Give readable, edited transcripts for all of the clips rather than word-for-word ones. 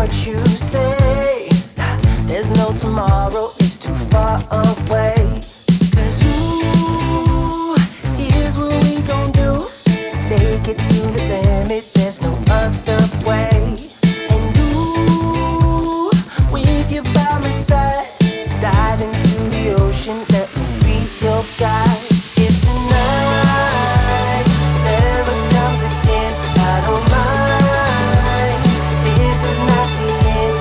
what you say. There's no tomorrow, it's too far away. 'Cause ooh, here's what we gon' do. Take it to the limit, there's no other way. And ooh, with you by my side, dive into the ocean, let me be your guide. If tonight never comes again, I don't mind. This is not the end,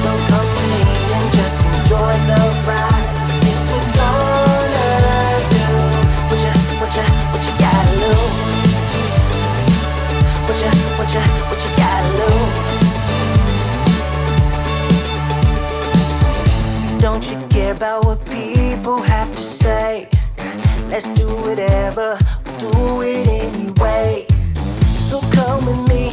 so come with me and just enjoy the ride. If we're gonna do what you gotta lose. What you gotta lose. Don't you care about what people have to say? Let's do whatever, we'll do it anyway. So come with me